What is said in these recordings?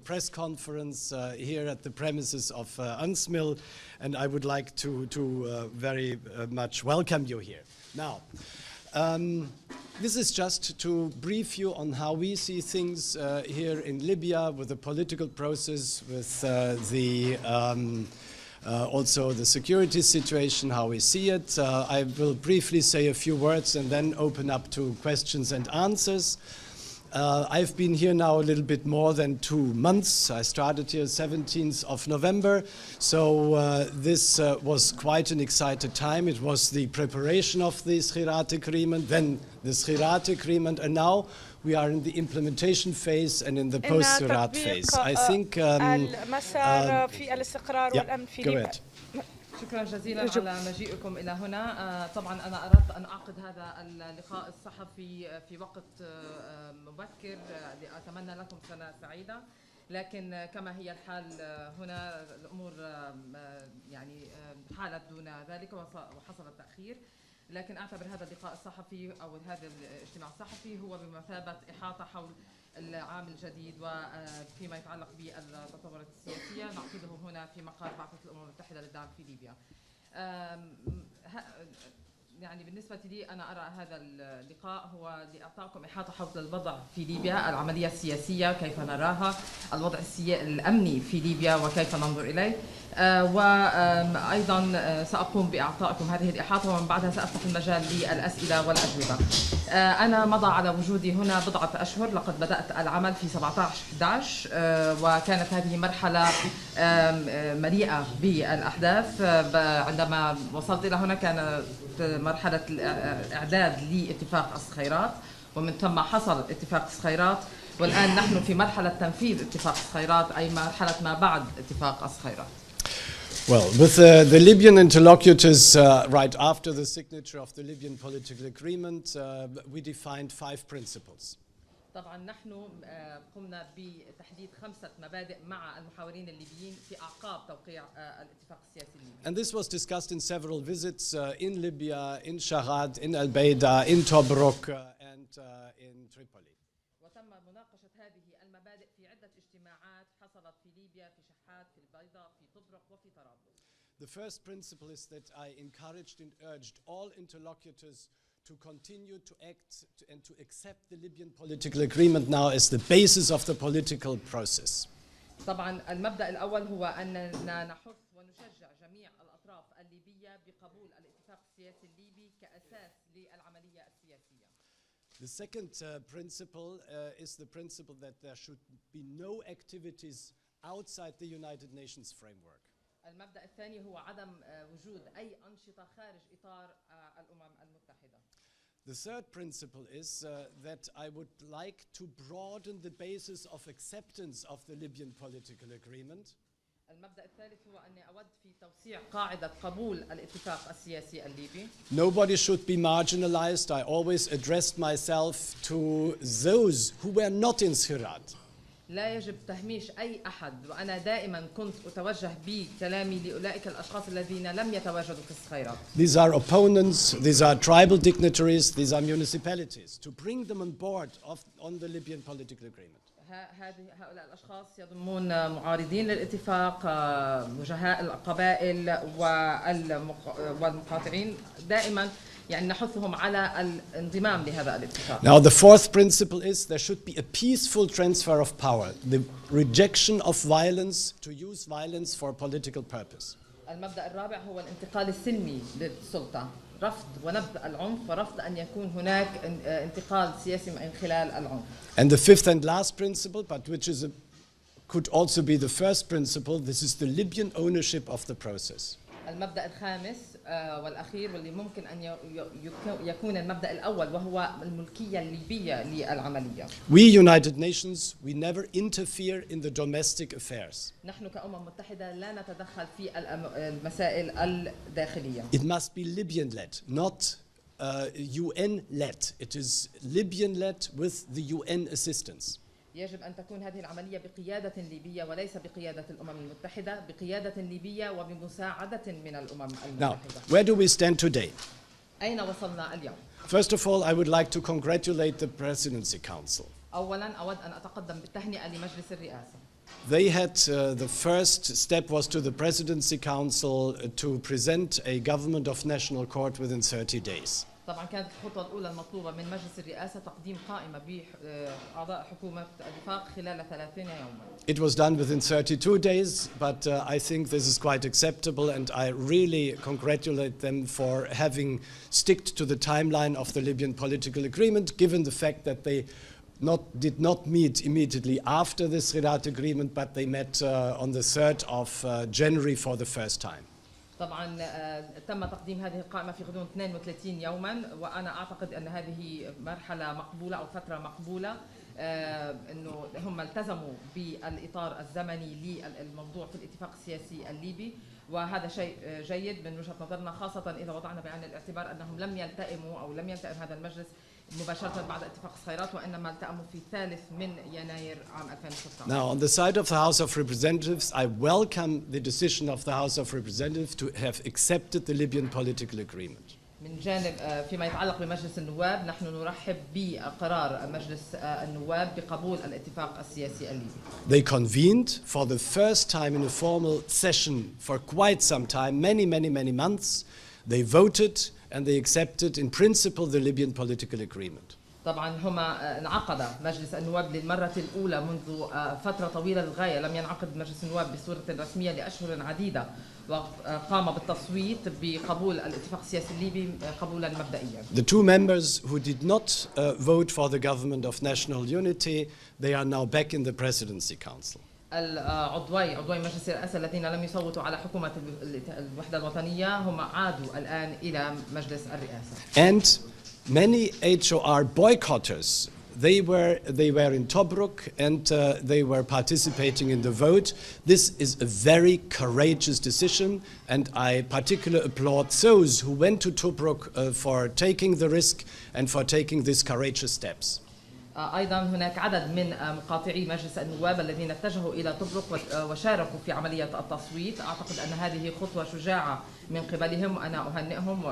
press conference here at the premises of UNSMIL, and I would like to very much welcome you here. Now, this is just to brief you on how we see things here in Libya with the political process, with also the security situation, how we see it. I will briefly say a few words and then open up to questions and answers. I've been here now a little bit more than 2 months. I started here 17th of November, so this was quite an exciting time. It was the preparation of the Skhirat Agreement, then the Skhirat Agreement, and now we are in the implementation phase and in the post-Skhirat phase. I think المسار في الاستقرار والأمن في ليبيا. شكرا جزيلا على مجيئكم إلى هنا. طبعا أنا أردت أن أعقد هذا اللقاء الصحفي في وقت مبكر لأتمنى لكم سنة سعيدة، لكن كما هي الحال هنا الأمور يعني حالت دون ذلك وحصل التأخير، لكن أعتبر هذا اللقاء الصحفي أو هذا الاجتماع الصحفي هو بمثابة إحاطة حول العام الجديد وفيما يتعلق بالتطورات السياسية نعقده هنا في مقر بعثة الأمم المتحدة للدعم في ليبيا. يعني بالنسبة لي أنا أرى هذا اللقاء هو لإعطائكم إحاطة حول الوضع في ليبيا، العملية السياسية كيف نراها، الوضع الأمني في ليبيا وكيف ننظر إليه، وأيضا سأقوم بإعطائكم هذه الإحاطة ومن بعدها سأفتح المجال للأسئلة والأجوبة. أنا مضى على وجودي هنا بضعة أشهر، لقد بدأت العمل في 17/11 وكانت هذه مرحلة مليئة بالأحداث. عندما وصلت إلى هنا كانت مرحلة الإعداد لاتفاق الصخيرات، ومن ثم حصل اتفاق الصخيرات، والآن نحن في مرحلة تنفيذ اتفاق الصخيرات، أي مرحلة ما بعد اتفاق الصخيرات. Well, with the Libyan interlocutors right after the signature of the Libyan political agreement, we defined 5 principles. طبعا نحن قمنا بتحديد 5 مبادئ مع المحاورين الليبيين في أعقاب توقيع الاتفاق السياسي الليبي. And this was discussed in several visits in Libya, in Sharad, in Al-Baida, in Tobruk, and in Tripoli. وتم مناقشة هذه المبادئ في عدة اجتماعات حصلت في ليبيا، في شحات، في البيضاء، في طبرق وفي طرابلس. The first principle is that I encouraged and urged all interlocutors to continue to act and to accept the Libyan political agreement now as the basis of the political process. طبعا المبدأ الأول هو أننا نحث ونشجع جميع الأطراف الليبية بقبول الاتفاق السياسي الليبي كأساس للعملية السياسية. The second principle is the principle that there should be no activities outside the United Nations framework. المبدأ الثاني هو عدم وجود أي أنشطة خارج إطار الأمم المتحدة. The third principle is that I would like to broaden the basis of acceptance of the Libyan political agreement. المبدأ الثالث هو أني أود في توسيع قاعدة قبول الاتفاق السياسي الليبي. Nobody should be marginalized. I always addressed myself to those who were not in Skhirat. لا يجب تهميش أي أحد، وأنا دائما كنت أتوجه بكلامي لأولئك الأشخاص الذين لم يتواجدوا في الصخيرات. These are opponents, these are tribal dignitaries, these are municipalities, to bring them on board on the Libyan political agreement. هؤلاء الأشخاص يضمون معارضين للاتفاق، وجهاء القبائل والمقاطعين، دائما يعني نحثهم على الانضمام لهذا الاتفاق. Now the fourth principle is there should be a peaceful transfer of power, the rejection of violence, to use violence for a political purpose. المبدأ الرابع هو الانتقال السلمي للسلطة، رفض ونبذ العنف ورفض أن يكون هناك انتقال سياسي من خلال العنف. And the fifth and last principle, but which is could also be the first principle, this is the Libyan ownership of the process. المبدأ الخامس والأخير واللي ممكن أن يكون المبدأ الأول وهو الملكية الليبية للعملية. We United Nations, we never interfere in the domestic affairs. نحن كأمم متحدة لا نتدخل في المسائل الداخلية. It must be Libyan-led, not UN-led. It is Libyan-led with the UN assistance. يجب أن تكون هذه العملية بقيادة ليبية وليس بقيادة الأمم المتحدة، بقيادة ليبية وبمساعدة من الأمم المتحدة. Now, where do we stand today? أين وصلنا اليوم؟ First of all, I would like to congratulate the Presidency Council. أولاً أود أن أتقدم بالتهنئة لمجلس الرئاسة. They had the first step was to the Presidency Council to present a government of national accord within 30 days. طبعا كانت الخطوة الأولى المطلوبة من مجلس الرئاسة تقديم قائمة بأعضاء حكومة الوفاق خلال 30 يوما. It was done within 32 days, but I think this is quite acceptable, and I really congratulate them for having sticked to the timeline of the Libyan political agreement, given the fact that they did not meet immediately after this Rirat agreement, but they met on the 3rd of January for the first time. طبعا تم تقديم هذه القائمة في غضون 32 يوما، وأنا أعتقد أن هذه مرحلة مقبولة أو فترة مقبولة، أنه هم التزموا بالإطار الزمني للموضوع في الاتفاق السياسي الليبي، وهذا شيء جيد من وجهة نظرنا، خاصة إذا وضعنا بعين الاعتبار أنهم لم يلتئموا أو لم يلتئم هذا المجلس مباشرة بعد اتفاق الصخيرات، وإنما التأموا في 3 يناير عام 2016. Now, on the side of the House of Representatives, I welcome the decision of the House of Representatives to have accepted the Libyan political agreement. من جانب فيما يتعلق بمجلس النواب، نحن نرحب بقرار مجلس النواب بقبول الاتفاق السياسي الليبي. They convened for the first time in a formal session for quite some time, many months. They voted and they accepted in principle the Libyan political agreement. طبعا هما انعقد مجلس النواب للمرة الأولى منذ فترة طويلة للغاية، لم ينعقد مجلس النواب بصورة رسمية لأشهر عديدة، وقام بالتصويت بقبول الاتفاق السياسي الليبي قبولا مبدئيا. The two members who did not vote for the government of national unity, they are now back in the Presidency Council. عضوي مجلس الرئاسة الذين لم يصوتوا على حكومة الوحدة الوطنية هم عادوا الآن إلى مجلس الرئاسة. And many HOR boycotters, they were in Tobruk and they were participating in the vote. This is a very courageous decision, and I particularly applaud those who went to Tobruk for taking the risk and for taking these courageous steps. أيضا هناك عدد من مقاطعي مجلس النواب الذين اتجهوا إلى طبرق وشاركوا في عملية التصويت. أعتقد أن هذه خطوة شجاعة من قبلهم، وأنا أهنئهم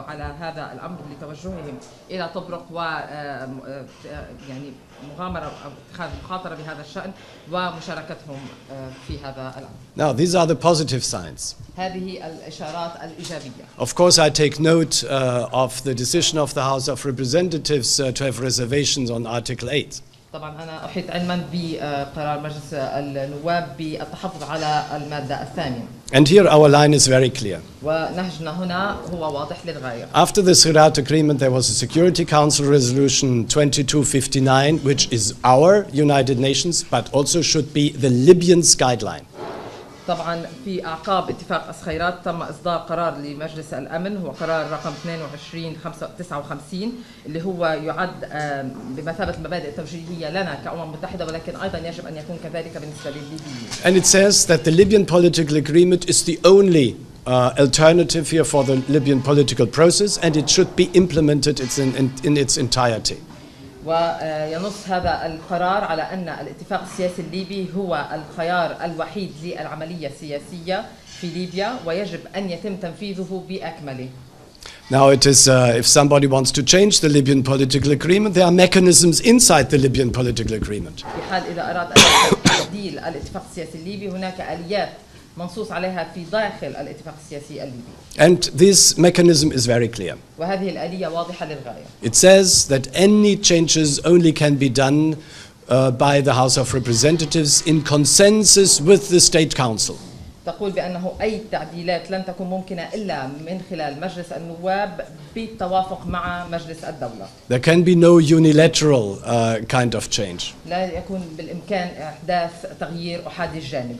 على هذا الأمر لتوجههم إلى طبرق و يعني مغامرة أو اتخاذ مخاطرة بهذا الشأن ومشاركتهم في هذا الأمر. Now these are the positive signs. هذه الإشارات الإيجابية. Of course, I take note of the decision of the House of Representatives to have reservations on Article 8. طبعا أنا أحيط علما بقرار مجلس النواب بالتحفظ على المادة الثانية. And here our line is very clear. ونهجنا هنا هو واضح للغاية. After the Rirat agreement, there was a Security Council resolution 2259, which is our United Nations, but also should be the Libyans' guideline. طبعا في أعقاب اتفاق الصخيرات تم إصدار قرار لمجلس الأمن، هو قرار رقم 2259 اللي هو يعد بمثابة المبادئ التوجيهية لنا كأمم متحدة، ولكن أيضا يجب أن يكون كذلك بالنسبة للليبيين. And it says that the Libyan political agreement is the only alternative here for the Libyan political process, and it should be implemented in its entirety. وينص هذا القرار على أن الاتفاق السياسي الليبي هو الخيار الوحيد للعملية السياسية في ليبيا، ويجب أن يتم تنفيذه بأكمله. Now it is, if somebody wants to change the Libyan political agreement, there are mechanisms inside the Libyan political agreement. في حال إذا أراد أن تعديل الاتفاق السياسي الليبي، هناك آليات منصوص عليها في داخل الاتفاق السياسي الليبي. And this mechanism is very clear. وهذه الآلية واضحة للغاية. It says that any changes only can be done by the House of Representatives in consensus with the State Council. تقول بأنه أي تعديلات لن تكون ممكنة إلا من خلال مجلس النواب بالتوافق مع مجلس الدولة. There can be no unilateral kind of change. لا يكون بالإمكان إحداث تغيير أحادي الجانب.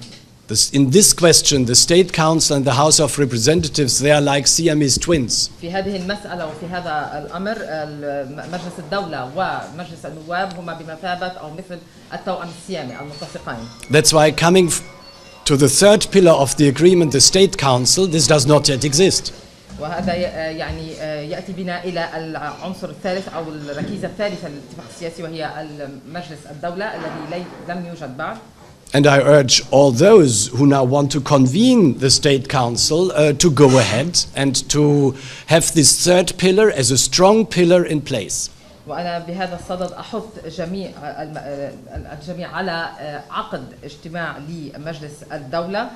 In this question, the State Council and the House of Representatives, they are like Siamese twins. في هذه المسألة وفي هذا الأمر مجلس الدولة ومجلس النواب هما بمثابة أو مثل التوأم السيامي الملتصقين. That's why coming to the third pillar of the agreement, the State Council, this does not yet exist. وهذا يعني يأتي بنا إلى العنصر الثالث أو الركيزة الثالثة للاتفاق السياسي، وهي مجلس الدولة الذي لم يوجد بعد. And I urge all those who now want to convene the State Council to go ahead and to have this third pillar as a strong pillar in place. وأنا بهذا الصدد أحث الجميع على عقد اجتماع لمجلس الدولة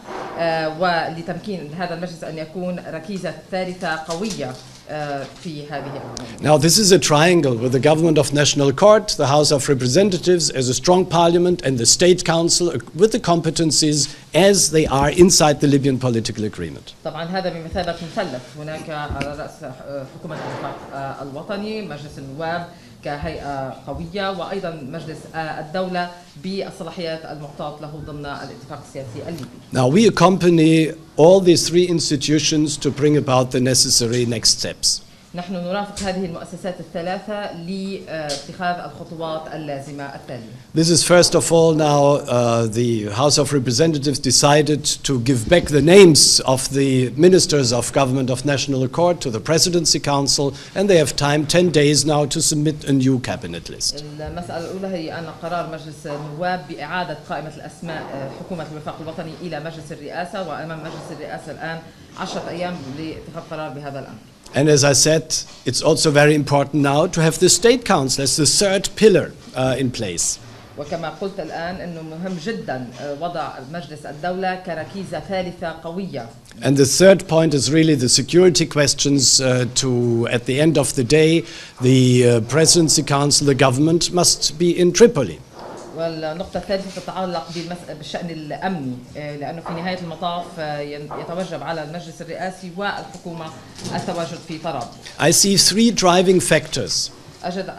ولتمكين هذا المجلس أن يكون ركيزة ثالثة قوية في هذه العملية. Now this is a triangle with the government of national court, the House of Representatives as a strong parliament, and the State Council with the competencies as they are inside the Libyan political agreement. طبعا هذا بمثابة مثلث، هناك على رأس حكومة الاتفاق الوطني مجلس النواب كهيئة قوية، وأيضا مجلس الدولة بالصلاحيات المعطاة له ضمن الاتفاق السياسي الليبي. Now we accompany all these three institutions to bring about the necessary next steps. نحن نرافق هذه المؤسسات الثلاثة لاتخاذ الخطوات اللازمة التالية. This is first of all now the House of Representatives decided to give back the names of the ministers of government of national accord to the Presidency Council, and they have time 10 days now to submit a new cabinet list. المسألة الأولى هي أن قرار مجلس النواب بإعادة قائمة الأسماء حكومة الوفاق الوطني إلى مجلس الرئاسة، وأمام مجلس الرئاسة الآن 10 أيام لاتخاذ قرار بهذا الأمر. And as I said, it's also very important now to have the State Council as the third pillar in place. وكما قلت الآن أنه مهم جدا وضع مجلس الدولة كركيزة ثالثة قوية. And the third point is really the security questions to, at the end of the day, the Presidency Council, the government must be in Tripoli. والنقطة الثالثة تتعلق بالشأن الأمني، لأنه في نهاية المطاف يتوجب على المجلس الرئاسي والحكومة التواجد في طرابلس. I see three driving factors. أجد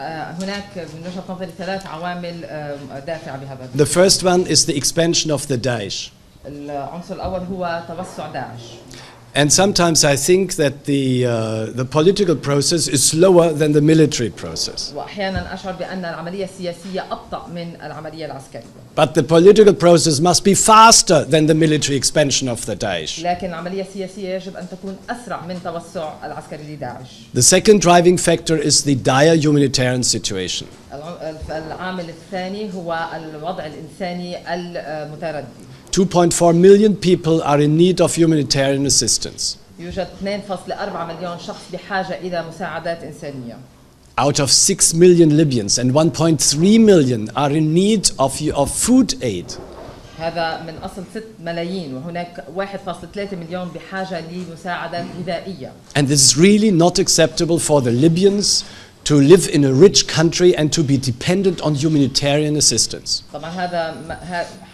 هناك من وجهة نظري 3 عوامل دافعة بهذا. The first one is the expansion of the Daesh. العنصر الأول هو توسع داعش. And sometimes I think that the political process is slower than the military process. وأحيانا أشعر بأن العملية السياسية أبطأ من العملية العسكرية. But the political process must be faster than the military expansion of the Daesh. لكن العملية السياسية يجب أن تكون أسرع من توسع العسكري لداعش. The second driving factor is the dire humanitarian situation. العامل الثاني هو الوضع الإنساني المتردي. 2.4 million people are in need of humanitarian assistance. يوجد 2.4 مليون شخص بحاجة إلى مساعدات إنسانية. Out of 6 million Libyans, and 1.3 million are in need of food aid. هذا من أصل 6 ملايين، وهناك 1.3 مليون بحاجة لمساعدات غذائية. And this is really not acceptable for the Libyans to live in a rich country and to be dependent on humanitarian assistance. طبعا هذا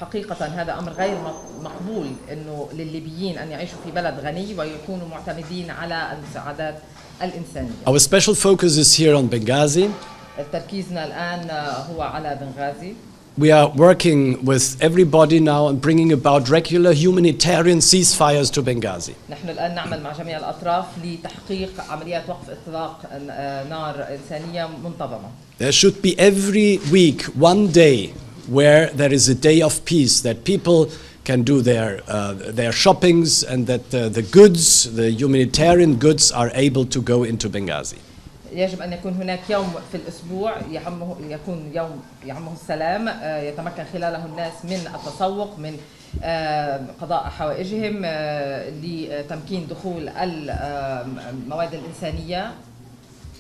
حقيقة هذا أمر غير مقبول إنه للليبيين أن يعيشوا في بلد غني ويكونوا معتمدين على المساعدات الإنسانية. Our special focus is here on Benghazi. تركيزنا الآن هو على بنغازي. We are working with everybody now and bringing about regular humanitarian ceasefires to Benghazi. نحن الآن نعمل مع جميع الأطراف لتحقيق عمليات وقف إطلاق نار إنسانية منتظمة. There should be every week one day where there is a day of peace, that people can do their shoppings and that the goods, the humanitarian goods, are able to go into Benghazi. يجب أن يكون هناك يوم في الأسبوع يكون يوم يعمه السلام، يتمكن خلاله الناس من التسوق، من قضاء حوائجهم، لتمكين دخول المواد الإنسانية.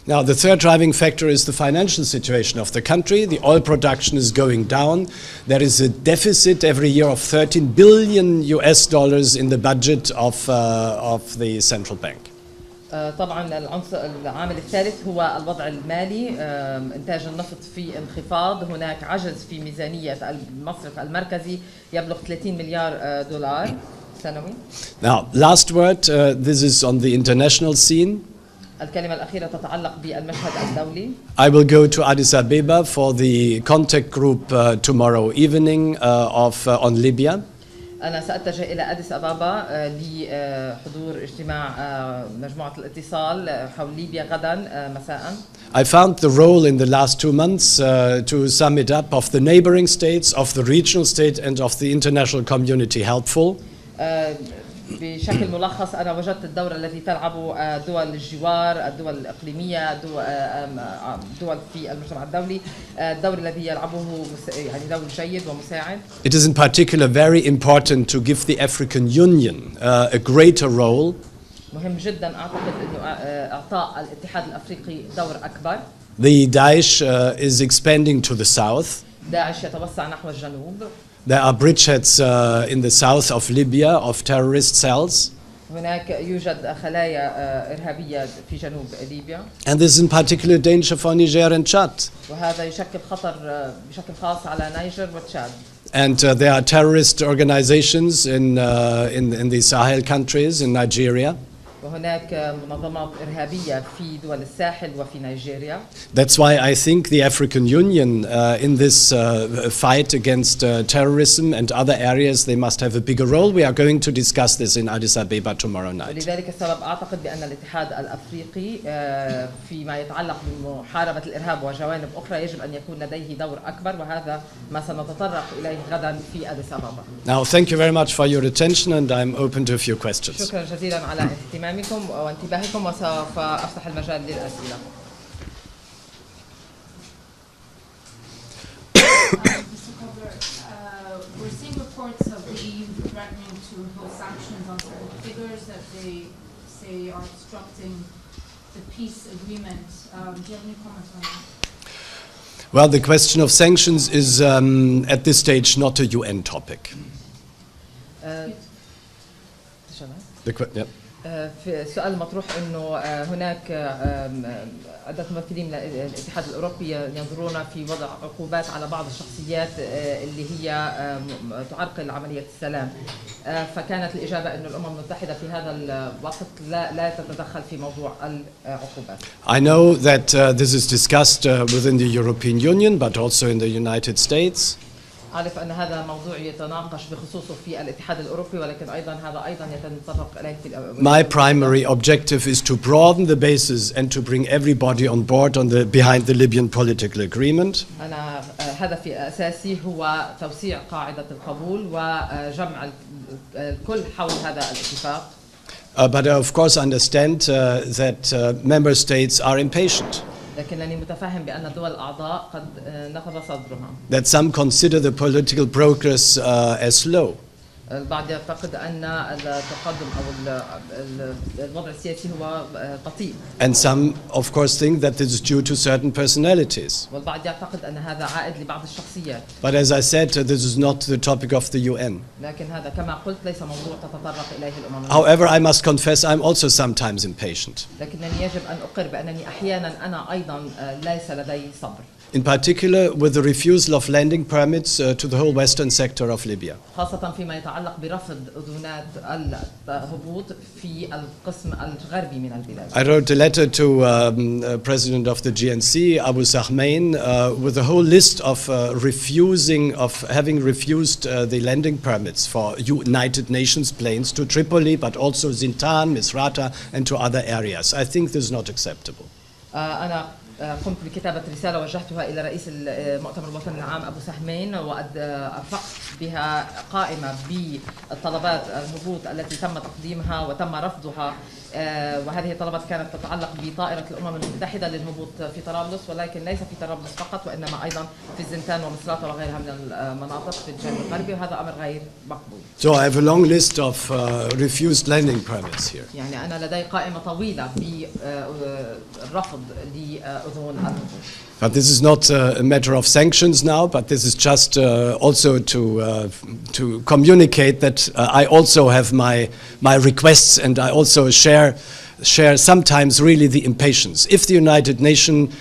Now, the third driving factor is the financial situation of the country. The oil production is going down. There is a deficit every year of $13 billion in the budget of the central bank. طبعا العامل الثالث هو الوضع المالي، إنتاج النفط في انخفاض، هناك عجز في ميزانية المصرف المركزي يبلغ 30 مليار دولار سنوي. Now, last word, this is on the international scene. الكلمة الأخيرة تتعلق بالمشهد الدولي. I will go to Addis Ababa for the contact group tomorrow evening on Libya. أنا سأتجه إلى أديس أبابا لحضور اجتماع مجموعة الاتصال حول ليبيا غدا مساء. I found the role in the last 2 months to sum it up of the neighboring states, of the regional state and of the international community helpful. بشكل ملخص أنا وجدت الدور الذي تلعبه دول الجوار، الدول الإقليمية، دول في المجتمع الدولي، الدور الذي يلعبه يعني دور جيد ومساعد. It is in particular very important to give the African Union a greater role. مهم جدا أعتقد إنه إعطاء الاتحاد الأفريقي دور أكبر. The Daesh is expanding to the south. داعش يتوسع نحو الجنوب. There are bridgeheads in the south of Libya of terrorist cells. هناك يوجد خلايا إرهابية في جنوب ليبيا. And this is in particular danger for Niger and Chad. وهذا يشكل خطر بشكل خاص على نيجر وتشاد. And there are terrorist organizations in the Sahel countries, in Nigeria. وهناك منظمات إرهابية في دول الساحل وفي نيجيريا. That's why I think the African Union in this fight against terrorism and other areas, they must have a bigger role. We are going to discuss this in Addis Ababa tomorrow night. لذلك السبب أعتقد بأن الاتحاد الأفريقي فيما يتعلق بمحاربة الإرهاب وجوانب أخرى يجب أن يكون لديه دور أكبر وهذا ما سنتطرق إليه غدا في أديس أبابا. Now, thank you very much for your attention and I'm open to a few questions. شكرا جزيلا على اهتمامكم وانتباهكم وسوف أفتح المجال للأسئلة. Mr. Kobler, we're seeing reports of the EU threatening to impose sanctions on certain figures that they say are obstructing the peace agreement. Do you have any comments on that? Well, the question of sanctions is at this stage not a UN topic. Yeah. في السؤال مطروح انه هناك عدة ممثلين من الاتحاد الاوروبي ينظرون في وضع عقوبات على بعض الشخصيات اللي هي تعرقل عملية السلام. فكانت الإجابة أن الأمم المتحدة في هذا الوقت لا تتدخل في موضوع العقوبات. I know that this is discussed within the European Union, but also in the United States. أعرف أن هذا الموضوع يتناقش بخصوصه في الاتحاد الأوروبي ولكن هذا أيضا يتطرق إليه في My primary objective is to broaden the basis and to bring everybody on board behind the Libyan political agreement. أنا هدفي الأساسي هو توسيع قاعدة القبول وجمع الكل حول هذا الاتفاق. But I of course understand that member states are impatient. لكنني متفهم بأن الدول الأعضاء قد نقض صدرها. That some consider the political progress as slow. البعض يعتقد أن التقدم أو الوضع السياسي هو بطيء. And some of course think that this is due to certain personalities. والبعض يعتقد أن هذا عائد لبعض الشخصيات. But as I said, this is not the topic of the UN. لكن هذا كما قلت ليس موضوع تتطرق إليه الأمم. However, I must confess I'm also sometimes impatient. لكنني يجب أن أقر بأنني أحيانا أنا أيضا ليس لدي صبر. In particular with the refusal of landing permits to the whole western sector of Libya. خاصة فيما يتعلق برفض أذونات الهبوط في القسم الغربي من البلاد. I wrote a letter to President of the GNC, Abu Sahmain, with a whole list of having refused the landing permits for United Nations planes to Tripoli, but also Zintan, Misrata, and to other areas. I think this is not acceptable. أنا قمت بكتابة رسالة وجهتها إلى رئيس المؤتمر الوطني العام أبو سهمين وأرفقت بها قائمة بالطلبات الهبوط التي تم تقديمها وتم رفضها وهذه الطلبات كانت تتعلق بطائرة الأمم المتحدة للهبوط في طرابلس ولكن ليس في طرابلس فقط وإنما أيضا في الزنتان ومصراتة وغيرها من المناطق في الجنوب الغربي وهذا أمر غير مقبول. So I have a long list of refused landing permits here. يعني أنا لدي قائمة طويلة بالرفض لأذون الهبوط. But this is not a matter of sanctions now, but this is just also to communicate that I also have my requests and I also share sometimes really the impatience. If the United Nations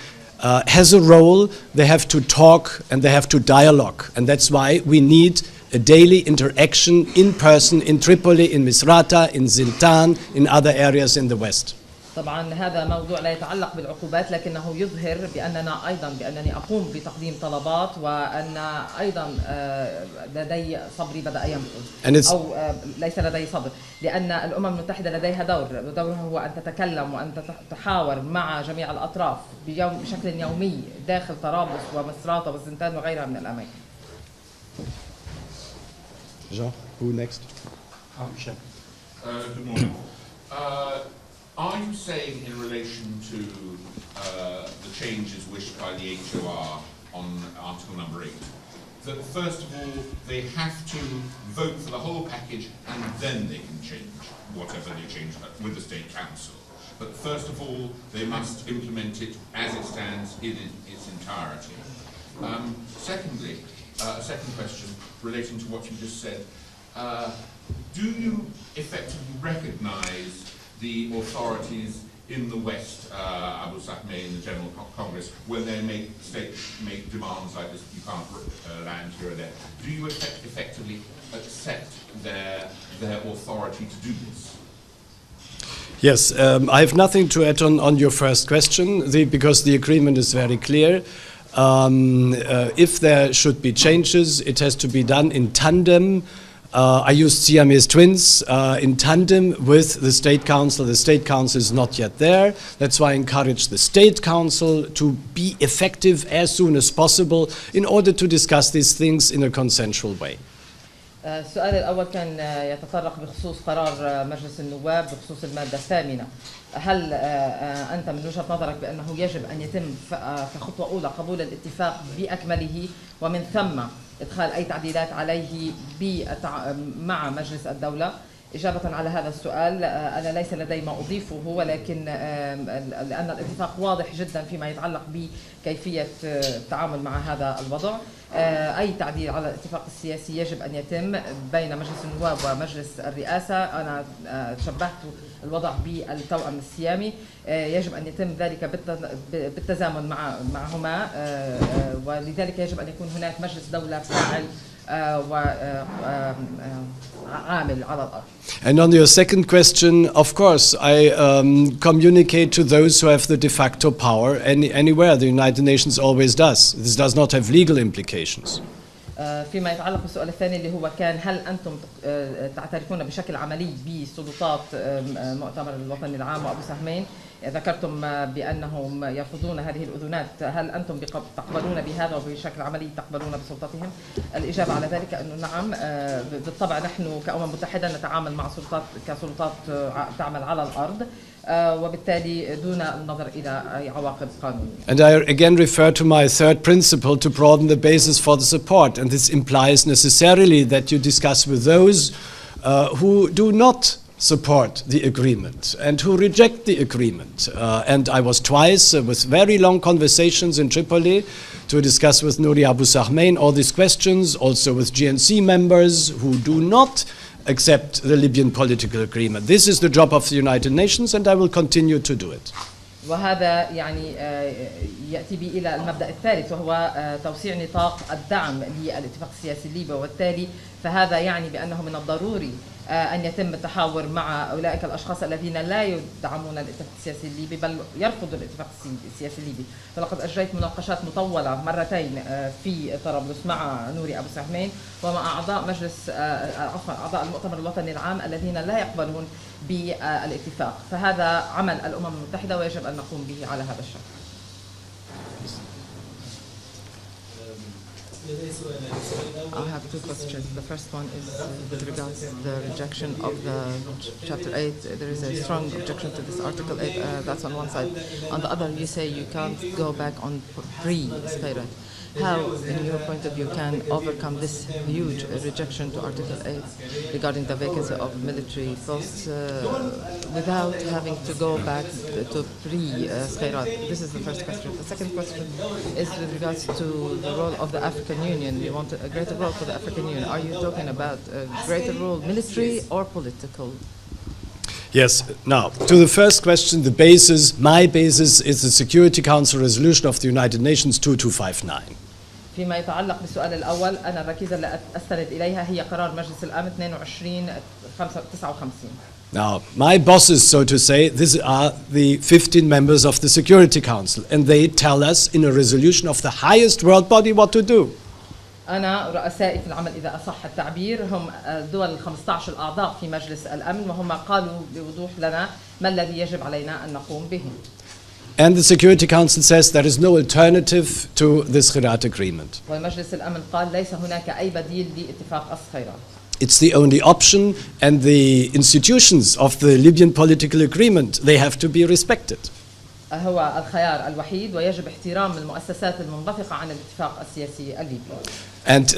has a role, they have to talk and they have to dialogue. And that's why we need a daily interaction in person in Tripoli, in Misrata, in Zintan, in other areas in the West. طبعا هذا موضوع لا يتعلق بالعقوبات لكنه يظهر بأنني أقوم بتقديم طلبات وأن أيضا لدي صبري بدأ ينفذ أو ليس لدي صبر لأن الأمم المتحدة لديها دورها هو أن تتكلم وأن تحاور مع جميع الأطراف بشكل يومي داخل طرابلس ومصراتة والزنتان وغيرها من الأماكن. Jean, who next? Good morning. Are you saying in relation to the changes wished by the HOR on Article number 8 that first of all they have to vote for the whole package and then they can change whatever they change with the State Council? but first of all, they must implement it as it stands in its entirety. Secondly, a second question relating to what you just said. Do you effectively recognize the authorities in the West, Abu Sahmeh in the General Congress, when they make demands like this, you can't land here or there? Do you effectively accept their authority to do this? Yes, I have nothing to add on your first question, because the agreement is very clear. If there should be changes, it has to be done in tandem. I used Siamese twins in tandem with the State Council. The State Council is not yet there. That's why I encourage the State Council to be effective as soon as possible in order to discuss these things in a consensual way. السؤال الأول كان يتطرق بخصوص قرار مجلس النواب بخصوص المادة الثامنة. هل أنت من وجهة نظرك بأنه يجب أن يتم كخطوة أولى قبول الاتفاق بأكمله ومن ثم إدخال أي تعديلات عليه مع مجلس الدولة؟ إجابة على هذا السؤال، أنا ليس لدي ما أضيفه، ولكن لأن الاتفاق واضح جدا فيما يتعلق بكيفية التعامل مع هذا الوضع. أي تعديل على الاتفاق السياسي يجب أن يتم بين مجلس النواب ومجلس الرئاسة. أنا شبهت الوضع بالتوأم السيامي، يجب أن يتم ذلك بالتزامن معهما، ولذلك يجب أن يكون هناك مجلس دولة فاعل وعامل على الأرض. And on your second question, of course, I communicate to those who have the de facto power anywhere. The United Nations always does. This does not have legal implications. فيما يتعلق بالسؤال الثاني اللي هو كان هل أنتم تعترفون بشكل عملي بسلطات المؤتمر الوطني العام وأبو سهمين؟ ذكرتم بأنهم يرفضون هذه الأذونات، هل أنتم تقبلون بهذا وبشكل عملي تقبلون بسلطتهم؟ الإجابة على ذلك أنه نعم، بالطبع نحن كأمم متحدة نتعامل مع كسلطات تعمل على الأرض، وبالتالي دون النظر إلى أي عواقب قانونية. And I again refer to my third principle to broaden the basis for the support, and this implies necessarily that you discuss with those who do not support the agreement and who reject the agreement. And I was twice with very long conversations in Tripoli to discuss with Nouri Abu Sahmain all these questions, also with GNC members who do not accept the Libyan political agreement. This is the job of the United Nations, and I will continue to do it. وهذا يعني يأتي بي إلى المبدأ الثالث، وهو توسيع نطاق الدعم للاتفاق السياسي الليبي، وبالتالي فهذا يعني بأنه من الضروري أن يتم التحاور مع أولئك الأشخاص الذين لا يدعمون الاتفاق السياسي الليبي بل يرفضوا الاتفاق السياسي الليبي. فلقد أجريت مناقشات مطولة مرتين في طرابلس مع نوري أبو سهمين ومع أعضاء المؤتمر الوطني العام الذين لا يقبلون بالاتفاق، فهذا عمل الأمم المتحدة ويجب أن نقوم به على هذا الشكل. I have two questions. The first one is with regards to the rejection of the Chapter 8. There is a strong objection to this Article 8. That's on one side. On the other, you say you can't go back on pre-Khairat. How, in your point of view, can overcome this huge rejection to Article 8 regarding the vacancy of military posts without having to go back to pre-Khairat? This is the first question. The second question is with regards to the role of the African Union. You want a greater role for the African Union. Are you talking about a greater role, military or political? Yes. Now, to the first question, my basis is the Security Council resolution of the United Nations 2259. فيما يتعلق بالسؤال الأول، أنا الركيزة اللي أستند إليها هي قرار مجلس الأمن 2259. Now, my bosses, so to say, these are the 15 members of the Security Council, and they tell us in a resolution of the highest world body what to do. أنا رؤسائي في العمل إذا أصح التعبير هم الدول 15 الأعضاء في مجلس الأمن، وهم قالوا بوضوح لنا ما الذي يجب علينا أن نقوم به. And the Security Council says there is no alternative to this Khairat agreement. ومجلس الأمن قال ليس هناك أي بديل لاتفاق الخيرات. It's the only option, and the institutions of the Libyan political agreement, they have to be respected. هو الخيار الوحيد ويجب احترام المؤسسات المنبثقة عن الاتفاق السياسي الليبي. And